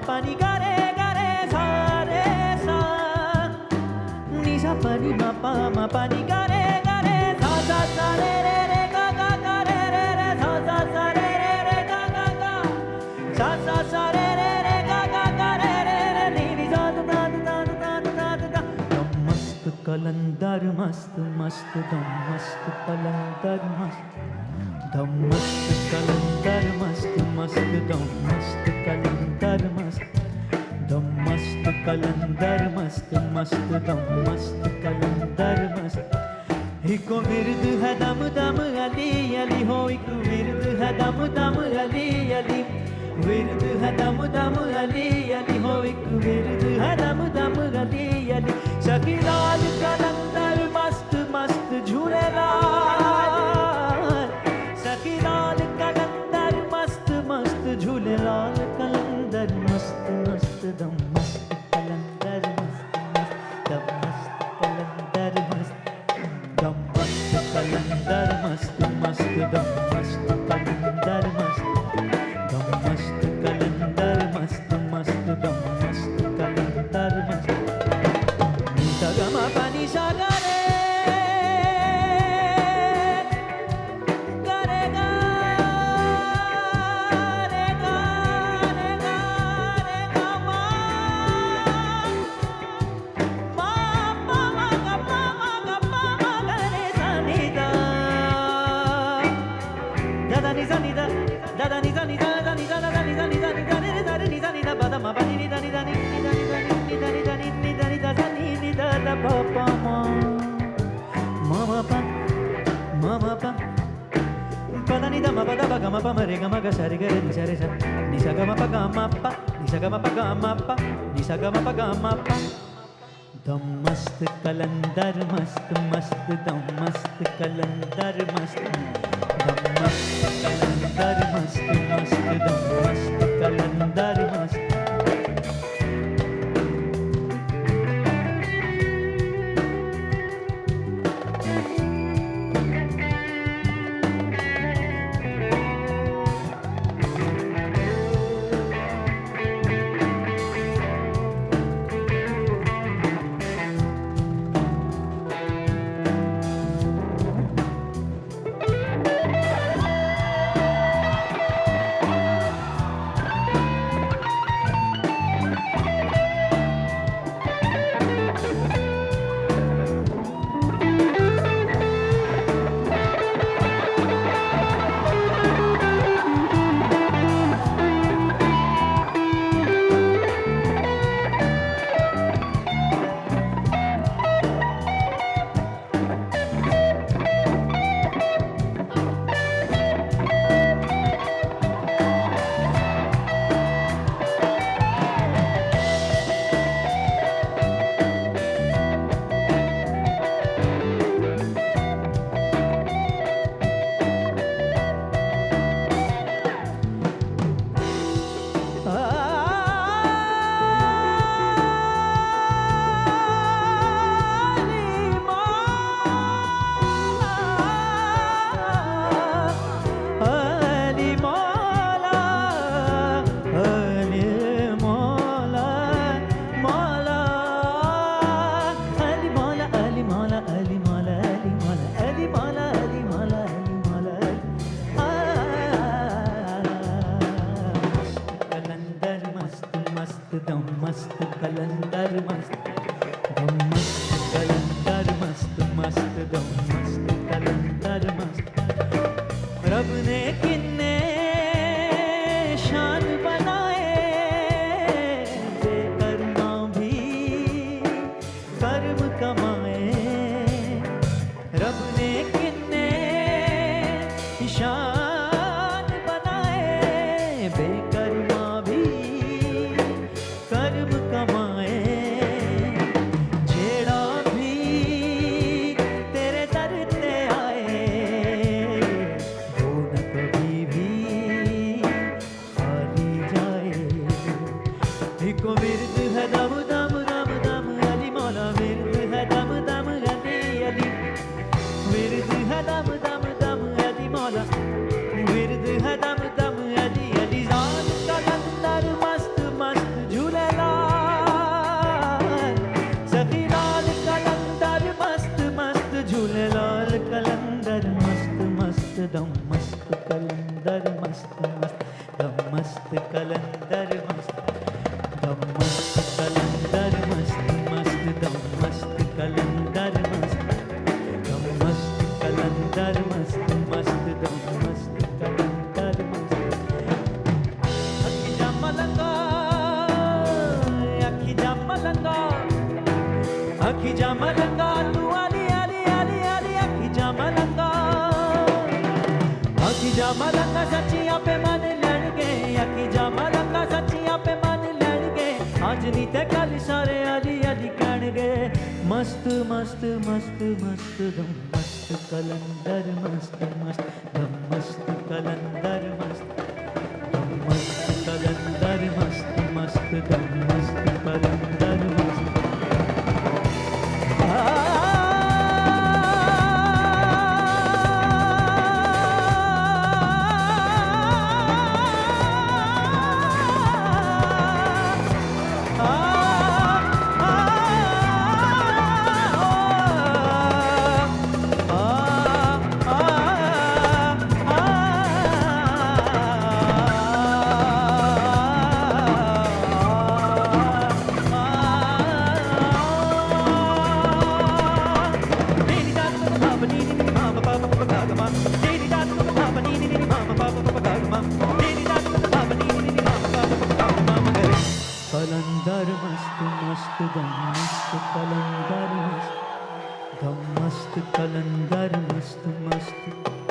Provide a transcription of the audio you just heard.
pani gare gare sa re sa ni sa pani ma pani gare gare sa sa re re ga ga re re sa sa re re ga ga sa re re ga ga re ni sa da mast kalandar mast mast dam mast kalandar mast dam mast kalandar mast mast dam mast kalandar mast dam mast kalandar mast mast dam mast kalandar mast एको विरद है दम दम अली अली हो एक विरद है दम दम अली अली विरद है दम दम अली अली हो एक विरद है दम दम अली अली सखी लाल कलंदर मस्त मस्त झूलेलाल सखी लाल कलंदर मस्त मस्त झूलेलाल कलंदर मस्त मस्त दम मस्त कलंदर मस्त मस्त दम मस्त कलंदर मस्त दम मस्त कलंदर मस्त मस्त दम मस्त कलंदर मस्त दम मस्त कलंदर मस्त मस्त दम मस्त कलंदर मस्त नीसा गमा पानी सा गरे गरे गा रे गा रे गा रे गा मा मा गा मा रे सा नि दा da ni sa ni da da ni sa ni da da ni sa da ni sa ni da ni da re da ni sa ni da ba da ma ba ni da ni da ni da ni da ni da ni da ni da ni da sa ni da da pa pa ma ma pa pa da ni da ma ba da ba ga ma pa ma re ga ma ga sa re ga re sa ni sa ga ma pa ga ma pa ni sa ga ma pa ga ma pa ni sa ga ma pa ga ma pa दम मस्त कलंदर मस्त मस्त दम मस्त कलंदर मस्त दम मस्त कलंदर मस्त मस्त दम मस्त कलंदर मस्त कमाए रब ने कितने शान बनाए बेकर्मा भी कर्म कमाए जेड़ा भी तेरे दर ते आए वो न कभी भी खाली जाए एक विरद है दम दम दम दम अली मौला विरद है दम दम अली अली विरद है दम दम दम अली मौला विरद है दम दम अली अली जान कलंदर मस्त मस्त झूलेलाल सखी लाल कलंदर मस्त मस्त झूलेलाल कलंदर मस्त मस्त दम मस्त कलंदर मस्त मस्त दम मस्त कलंदर मस्त दम मस्त कलंदर मस्त मस्त दम मस्त कलंदर मस्त दम मस्त कलंदर मस्त मस्त दम मस्त कलंदर मस्त अखी जाम लंगा अखी जाम लंगा अखी जाम लंगा तू आली आली आली आली अखी जाम लंगा अखी जाम लंगा सच्चियां पे मन लड़ गए अखी जाम लंगा सच्चियां पे मन लड़ गए आज नी ते कल सारे आली आली कहण गए मस्त मस्त मस्त मस्त दम मस्त कलंदर मस्त मस्त दम मस्त कलंदर मस्त दम मस्त कलंदर मस्त मस्त दम मस्त कलंदर मस्त कलंदर मस्त मस्त दम मस्त कलंदर मस्त दम मस्त कलंदर मस्त मस्त